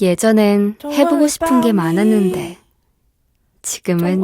예전엔 해보고 싶은 게 많았는데 지금은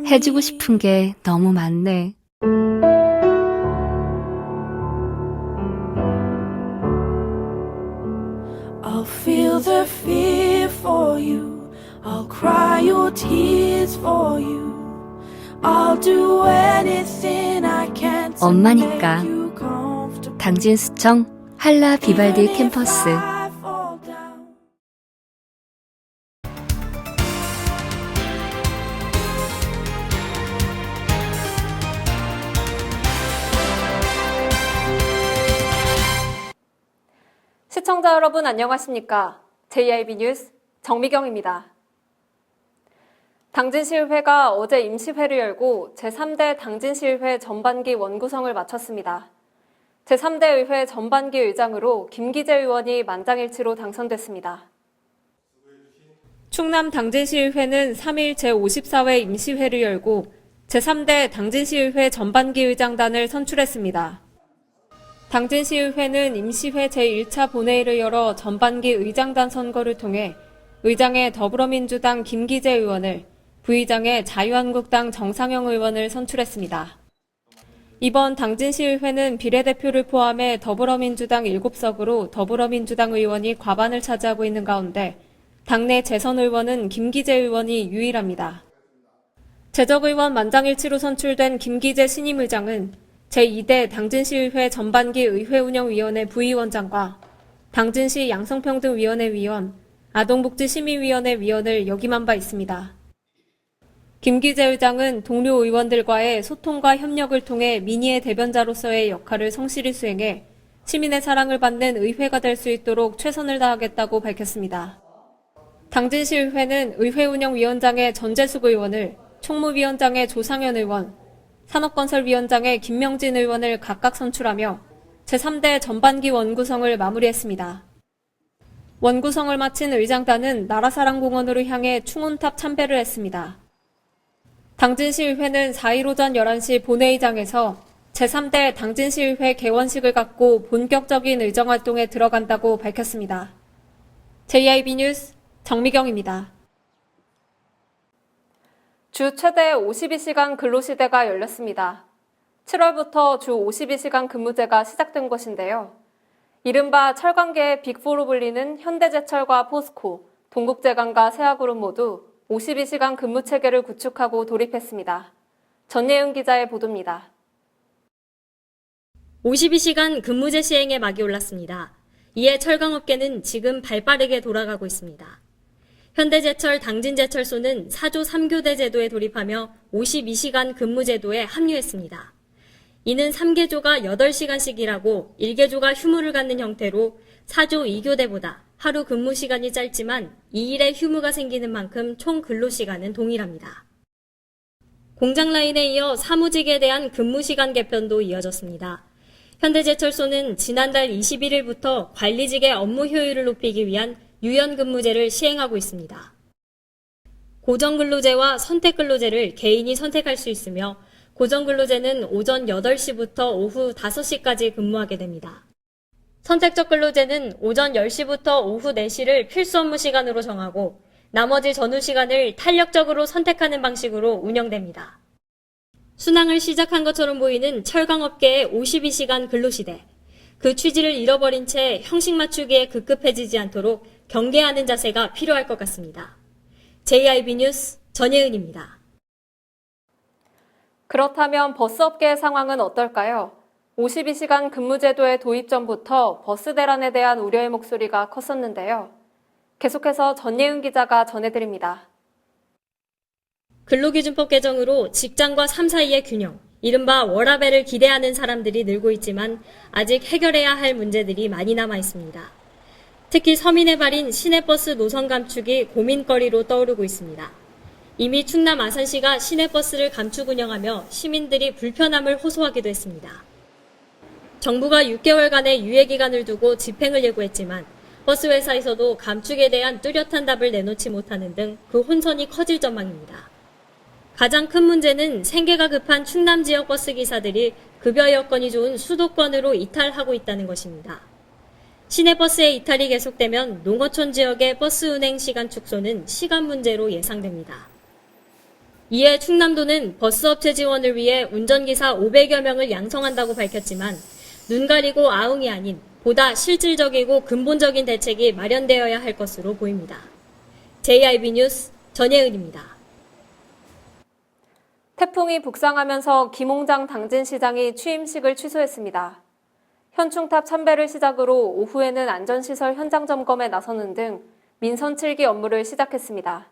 해주고 싶은 게 너무 많네. I'll feel the fear for you. I'll cry your tears for you. I'll do anything I can to 엄마니까. make you comfortable. 당진수청 한라 비발디 Even if 캠퍼스. I fall down. 시청자 여러분 안녕하십니까? JIB 뉴스 정미경입니다. 당진시의회가 어제 임시회를 열고 제3대 당진시의회 전반기 원구성을 마쳤습니다. 제3대 의회 전반기 의장으로 김기재 의원이 만장일치로 당선됐습니다. 충남 당진시의회는 3일 제54회 임시회를 열고 제3대 당진시의회 전반기 의장단을 선출했습니다. 당진시의회는 임시회 제1차 본회의를 열어 전반기 의장단 선거를 통해 의장에 더불어민주당 김기재 의원을, 부의장에 자유한국당 정상영 의원을 선출했습니다. 이번 당진시의회는 비례대표를 포함해 더불어민주당 7석으로 더불어민주당 의원이 과반을 차지하고 있는 가운데 당내 재선 의원은 김기재 의원이 유일합니다. 재적의원 만장일치로 선출된 김기재 신임의장은 제2대 당진시의회 전반기 의회운영위원회 부위원장과 당진시 양성평등위원회 위원, 아동복지시민위원회 위원을 역임한 바 있습니다. 김기재 의장은 동료 의원들과의 소통과 협력을 통해 민의의 대변자로서의 역할을 성실히 수행해 시민의 사랑을 받는 의회가 될 수 있도록 최선을 다하겠다고 밝혔습니다. 당진시의회는 의회운영위원장의 전재숙 의원을, 총무위원장의 조상현 의원, 산업건설위원장의 김명진 의원을 각각 선출하며 제3대 전반기 원구성을 마무리했습니다. 원구성을 마친 의장단은 나라사랑공원으로 향해 충혼탑 참배를 했습니다. 당진시의회는 4일 오전 11시 본회의장에서 제3대 당진시의회 개원식을 갖고 본격적인 의정활동에 들어간다고 밝혔습니다. JIB 뉴스 정미경입니다. 주 최대 52시간 근로시대가 열렸습니다. 7월부터 주 52시간 근무제가 시작된 것인데요. 이른바 철강계의 빅4로 불리는 현대제철과 포스코, 동국제강과 세아그룹 모두 52시간 근무 체계를 구축하고 돌입했습니다. 전예은 기자의 보도입니다. 52시간 근무제 시행에 막이 올랐습니다. 이에 철강업계는 지금 발빠르게 돌아가고 있습니다. 현대제철 당진제철소는 4조 3교대 제도에 돌입하며 52시간 근무 제도에 합류했습니다. 이는 3개조가 8시간씩 일하고 1개조가 휴무를 갖는 형태로 4조 2교대보다 하루 근무 시간이 짧지만 2일의 휴무가 생기는 만큼 총 근로시간은 동일합니다. 공장 라인에 이어 사무직에 대한 근무 시간 개편도 이어졌습니다. 현대제철소는 지난달 21일부터 관리직의 업무 효율을 높이기 위한 유연근무제를 시행하고 있습니다. 고정근로제와 선택근로제를 개인이 선택할 수 있으며 고정근로제는 오전 8시부터 오후 5시까지 근무하게 됩니다. 선택적 근로제는 오전 10시부터 오후 4시를 필수 업무 시간으로 정하고 나머지 전후 시간을 탄력적으로 선택하는 방식으로 운영됩니다. 순항을 시작한 것처럼 보이는 철강업계의 52시간 근로시대. 그 취지를 잃어버린 채 형식 맞추기에 급급해지지 않도록 경계하는 자세가 필요할 것 같습니다. JIB 뉴스 전예은입니다. 그렇다면 버스업계의 상황은 어떨까요? 52시간 근무제도의 도입 전부터 버스 대란에 대한 우려의 목소리가 컸었는데요. 계속해서 전예은 기자가 전해드립니다. 근로기준법 개정으로 직장과 삶 사이의 균형, 이른바 워라밸을 기대하는 사람들이 늘고 있지만 아직 해결해야 할 문제들이 많이 남아 있습니다. 특히 서민의 발인 시내버스 노선 감축이 고민거리로 떠오르고 있습니다. 이미 충남 아산시가 시내버스를 감축 운영하며 시민들이 불편함을 호소하기도 했습니다. 정부가 6개월간의 유예기간을 두고 집행을 예고했지만 버스 회사에서도 감축에 대한 뚜렷한 답을 내놓지 못하는 등 그 혼선이 커질 전망입니다. 가장 큰 문제는 생계가 급한 충남 지역 버스 기사들이 급여 여건이 좋은 수도권으로 이탈하고 있다는 것입니다. 시내버스의 이탈이 계속되면 농어촌 지역의 버스 운행 시간 축소는 시간 문제로 예상됩니다. 이에 충남도는 버스업체 지원을 위해 운전기사 500여 명을 양성한다고 밝혔지만 눈 가리고 아웅이 아닌 보다 실질적이고 근본적인 대책이 마련되어야 할 것으로 보입니다. JIB 뉴스 전예은입니다. 태풍이 북상하면서 김홍장 당진시장이 취임식을 취소했습니다. 현충탑 참배를 시작으로 오후에는 안전시설 현장 점검에 나서는 등 민선 7기 업무를 시작했습니다.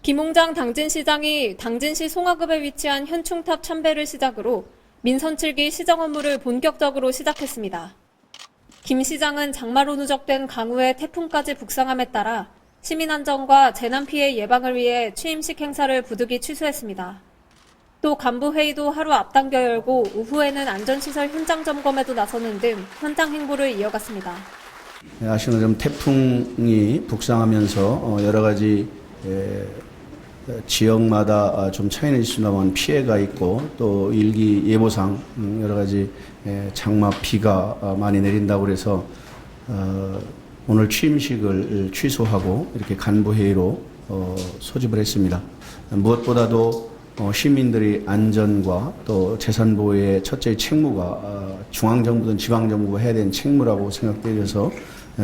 김홍장 당진시장이 당진시 송화급에 위치한 현충탑 참배를 시작으로 민선 7기 시정 업무를 본격적으로 시작했습니다. 김 시장은 장마로 누적된 강우에 태풍까지 북상함에 따라 시민 안전과 재난 피해 예방을 위해 취임식 행사를 부득이 취소했습니다. 또 간부회의도 하루 앞당겨 열고 오후에는 안전시설 현장 점검에도 나서는 등 현장 행보를 이어갔습니다. 아시는 것처럼 태풍이 북상하면서 여러 가지 지역마다 좀 차이는 있습니다만 피해가 있고 또 일기예보상 여러 가지 장마 비가 많이 내린다고 해서 오늘 취임식을 취소하고 이렇게 간부회의로 소집을 했습니다. 무엇보다도 시민들의 안전과 또 재산 보호의 첫째 책무가 중앙정부든 지방정부가 해야 되는 책무라고 생각되어서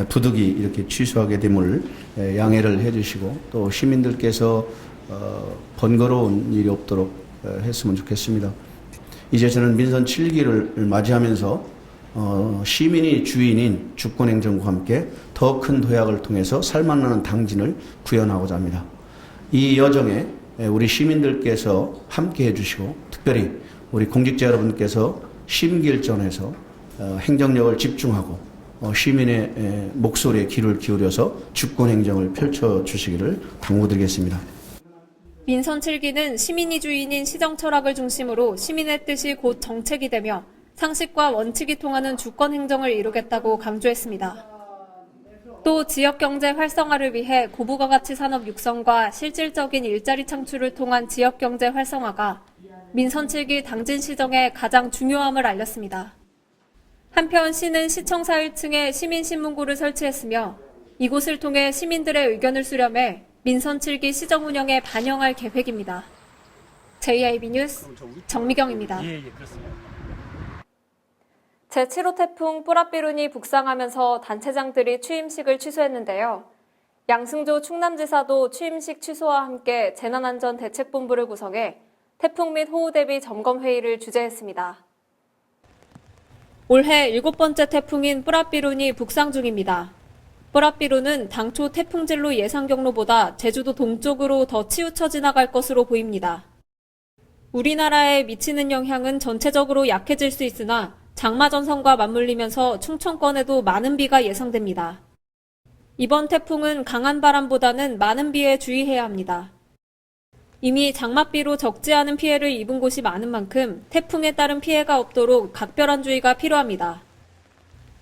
부득이 이렇게 취소하게 됨을 양해를 해주시고 또 시민들께서 번거로운 일이 없도록 했으면 좋겠습니다. 이제 저는 민선 7기를 맞이하면서 시민이 주인인 주권행정과 함께 더 큰 도약을 통해서 살만나는 당진을 구현하고자 합니다. 이 여정에 우리 시민들께서 함께 해주시고 특별히 우리 공직자 여러분께서 심기일전해서 행정력을 집중하고 시민의 목소리에 귀를 기울여서 주권행정을 펼쳐주시기를 당부드리겠습니다. 민선 7기는 시민이 주인인 시정 철학을 중심으로 시민의 뜻이 곧 정책이 되며 상식과 원칙이 통하는 주권 행정을 이루겠다고 강조했습니다. 또 지역경제 활성화를 위해 고부가 가치 산업 육성과 실질적인 일자리 창출을 통한 지역경제 활성화가 민선 7기 당진시정의 가장 중요함을 알렸습니다. 한편 시는 시청사 1층에 시민신문고를 설치했으며 이곳을 통해 시민들의 의견을 수렴해 민선 7기 시정 운영에 반영할 계획입니다. JIB 뉴스 정미경입니다. 제7호 태풍 뿌라삐룬이 북상하면서 단체장들이 취임식을 취소했는데요. 양승조 충남지사도 취임식 취소와 함께 재난안전대책본부를 구성해 태풍 및 호우 대비 점검회의를 주재했습니다. 올해 7번째 태풍인 뿌라삐룬이 북상 중입니다. 뿌라삐룬은 당초 태풍진로 예상 경로보다 제주도 동쪽으로 더 치우쳐 지나갈 것으로 보입니다. 우리나라에 미치는 영향은 전체적으로 약해질 수 있으나 장마 전선과 맞물리면서 충청권에도 많은 비가 예상됩니다. 이번 태풍은 강한 바람보다는 많은 비에 주의해야 합니다. 이미 장맛비로 적지 않은 피해를 입은 곳이 많은 만큼 태풍에 따른 피해가 없도록 각별한 주의가 필요합니다.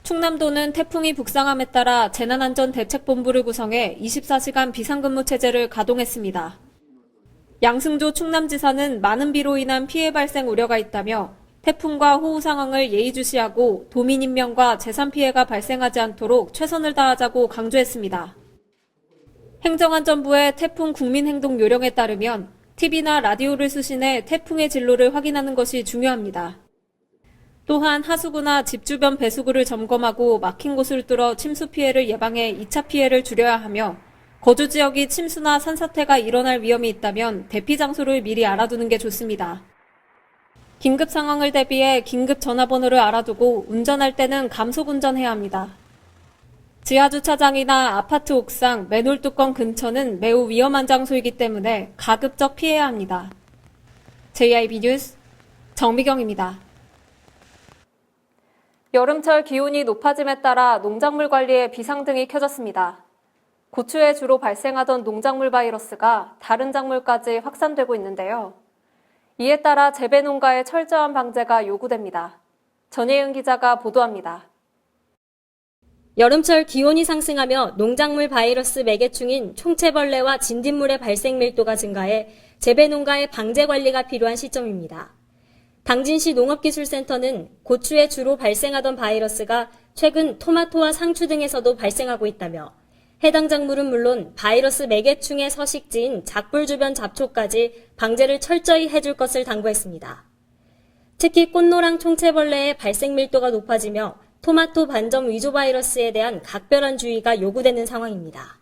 충남도는 태풍이 북상함에 따라 재난안전대책본부를 구성해 24시간 비상근무 체제를 가동했습니다. 양승조 충남지사는 많은 비로 인한 피해 발생 우려가 있다며 태풍과 호우 상황을 예의주시하고 도민 인명과 재산 피해가 발생하지 않도록 최선을 다하자고 강조했습니다. 행정안전부의 태풍 국민행동 요령에 따르면 TV나 라디오를 수신해 태풍의 진로를 확인하는 것이 중요합니다. 또한 하수구나 집 주변 배수구를 점검하고 막힌 곳을 뚫어 침수 피해를 예방해 2차 피해를 줄여야 하며 거주 지역이 침수나 산사태가 일어날 위험이 있다면 대피 장소를 미리 알아두는 게 좋습니다. 긴급 상황을 대비해 긴급 전화번호를 알아두고 운전할 때는 감속 운전해야 합니다. 지하주차장이나 아파트 옥상, 맨홀 뚜껑 근처는 매우 위험한 장소이기 때문에 가급적 피해야 합니다. JIB 뉴스 정미경입니다. 여름철 기온이 높아짐에 따라 농작물 관리에 비상등이 켜졌습니다. 고추에 주로 발생하던 농작물 바이러스가 다른 작물까지 확산되고 있는데요. 이에 따라 재배 농가의 철저한 방제가 요구됩니다. 전예은 기자가 보도합니다. 여름철 기온이 상승하며 농작물 바이러스 매개충인 총채벌레와 진딧물의 발생 밀도가 증가해 재배 농가의 방제 관리가 필요한 시점입니다. 당진시 농업기술센터는 고추에 주로 발생하던 바이러스가 최근 토마토와 상추 등에서도 발생하고 있다며 해당 작물은 물론 바이러스 매개충의 서식지인 작불 주변 잡초까지 방제를 철저히 해줄 것을 당부했습니다. 특히 꽃노랑 총체벌레의 발생 밀도가 높아지며 토마토 반점 위조 바이러스에 대한 각별한 주의가 요구되는 상황입니다.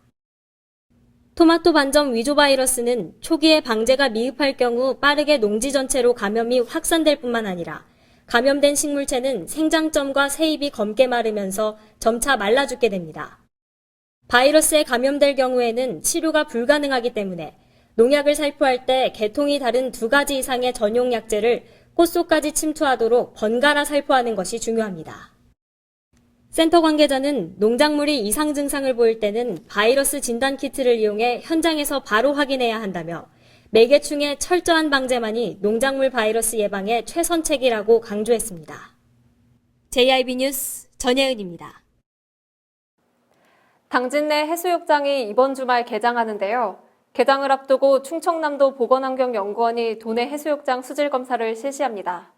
토마토 반점 위조 바이러스는 초기에 방제가 미흡할 경우 빠르게 농지 전체로 감염이 확산될 뿐만 아니라 감염된 식물체는 생장점과 새잎이 검게 마르면서 점차 말라 죽게 됩니다. 바이러스에 감염될 경우에는 치료가 불가능하기 때문에 농약을 살포할 때 계통이 다른 2가지 이상의 전용 약제를 꽃속까지 침투하도록 번갈아 살포하는 것이 중요합니다. 센터 관계자는 농작물이 이상 증상을 보일 때는 바이러스 진단 키트를 이용해 현장에서 바로 확인해야 한다며 매개충의 철저한 방제만이 농작물 바이러스 예방의 최선책이라고 강조했습니다. JIB 뉴스 전예은입니다. 당진 내 해수욕장이 이번 주말 개장하는데요. 개장을 앞두고 충청남도 보건환경연구원이 도내 해수욕장 수질 검사를 실시합니다.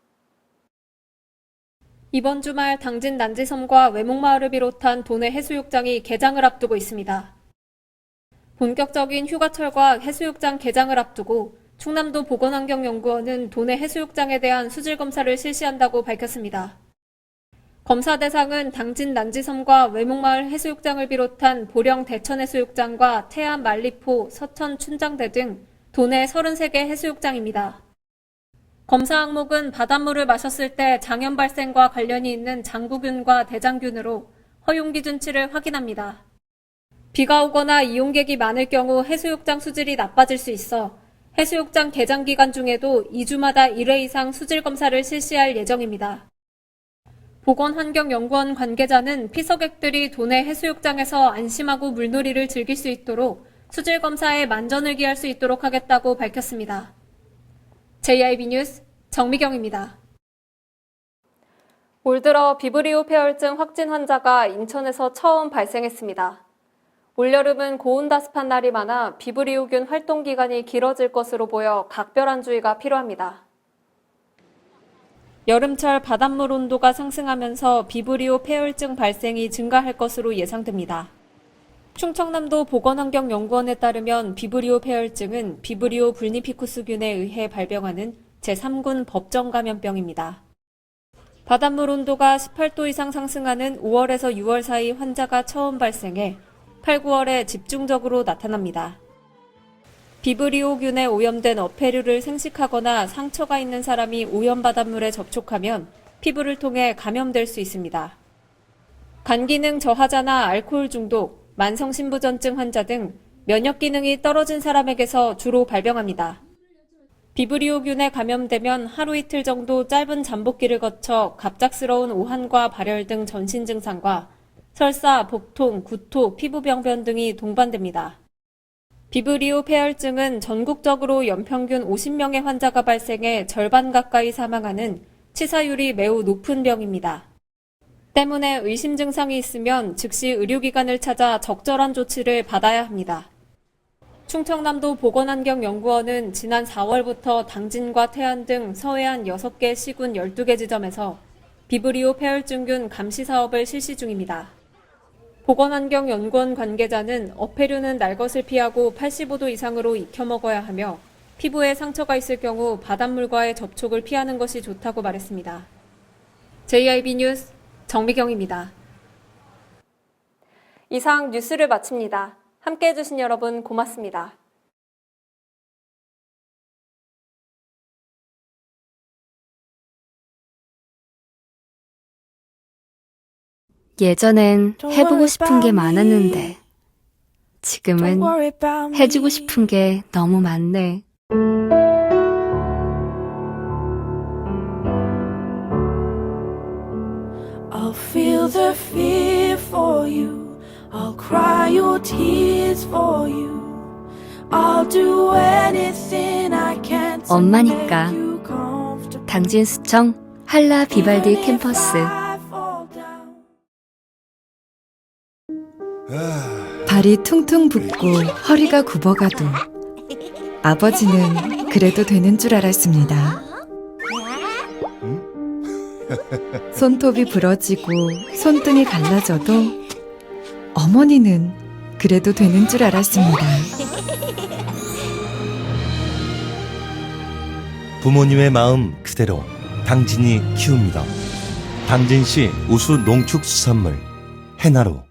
이번 주말 당진 난지섬과 외목마을을 비롯한 도내 해수욕장이 개장을 앞두고 있습니다. 본격적인 휴가철과 해수욕장 개장을 앞두고 충남도 보건환경연구원은 도내 해수욕장에 대한 수질 검사를 실시한다고 밝혔습니다. 검사 대상은 당진 난지섬과 외목마을 해수욕장을 비롯한 보령 대천해수욕장과 태안 만리포, 서천 춘장대 등 도내 33개 해수욕장입니다. 검사 항목은 바닷물을 마셨을 때 장염 발생과 관련이 있는 장구균과 대장균으로 허용 기준치를 확인합니다. 비가 오거나 이용객이 많을 경우 해수욕장 수질이 나빠질 수 있어 해수욕장 개장 기간 중에도 2주마다 1회 이상 수질 검사를 실시할 예정입니다. 보건환경연구원 관계자는 피서객들이 도내 해수욕장에서 안심하고 물놀이를 즐길 수 있도록 수질 검사에 만전을 기할 수 있도록 하겠다고 밝혔습니다. JIB 뉴스 정미경입니다. 올 들어 비브리오 폐혈증 확진 환자가 인천에서 처음 발생했습니다. 올여름은 고온다습한 날이 많아 비브리오균 활동 기간이 길어질 것으로 보여 각별한 주의가 필요합니다. 여름철 바닷물 온도가 상승하면서 비브리오 폐혈증 발생이 증가할 것으로 예상됩니다. 충청남도 보건환경연구원에 따르면 비브리오 폐혈증은 비브리오 불니피쿠스균에 의해 발병하는 제3군 법정 감염병입니다. 바닷물 온도가 18도 이상 상승하는 5월에서 6월 사이 환자가 처음 발생해 8, 9월에 집중적으로 나타납니다. 비브리오균에 오염된 어패류를 생식하거나 상처가 있는 사람이 오염 바닷물에 접촉하면 피부를 통해 감염될 수 있습니다. 간 기능 저하자나 알코올 중독, 만성신부전증 환자 등 면역 기능이 떨어진 사람에게서 주로 발병합니다. 비브리오균에 감염되면 하루 이틀 정도 짧은 잠복기를 거쳐 갑작스러운 오한과 발열 등 전신 증상과 설사, 복통, 구토, 피부병변 등이 동반됩니다. 비브리오 폐혈증은 전국적으로 연평균 50명의 환자가 발생해 절반 가까이 사망하는 치사율이 매우 높은 병입니다. 때문에 의심 증상이 있으면 즉시 의료기관을 찾아 적절한 조치를 받아야 합니다. 충청남도 보건환경연구원은 지난 4월부터 당진과 태안 등 서해안 6개 시군 12개 지점에서 비브리오 폐혈증균 감시 사업을 실시 중입니다. 보건환경연구원 관계자는 어패류는 날 것을 피하고 85도 이상으로 익혀 먹어야 하며 피부에 상처가 있을 경우 바닷물과의 접촉을 피하는 것이 좋다고 말했습니다. JIB 뉴스 정미경입니다. 이상 뉴스를 마칩니다. 함께해 주신 여러분 고맙습니다. 예전엔 해보고 싶은 게 많았는데 지금은 해주고 싶은 게 너무 많네. I'll feel the fear for you. I'll cry your tears for you. I'll do anything I can to 엄마니까. make you comfortable. 당진 수청 한라 비발디 캠퍼스. 발이 퉁퉁 붓고 허리가 굽어가도 아버지는 그래도 되는 줄 알았습니다. 손톱이 부러지고 손등이 갈라져도 어머니는 그래도 되는 줄 알았습니다. 부모님의 마음 그대로 당진이 키웁니다. 당진시 우수 농축수산물 해나루.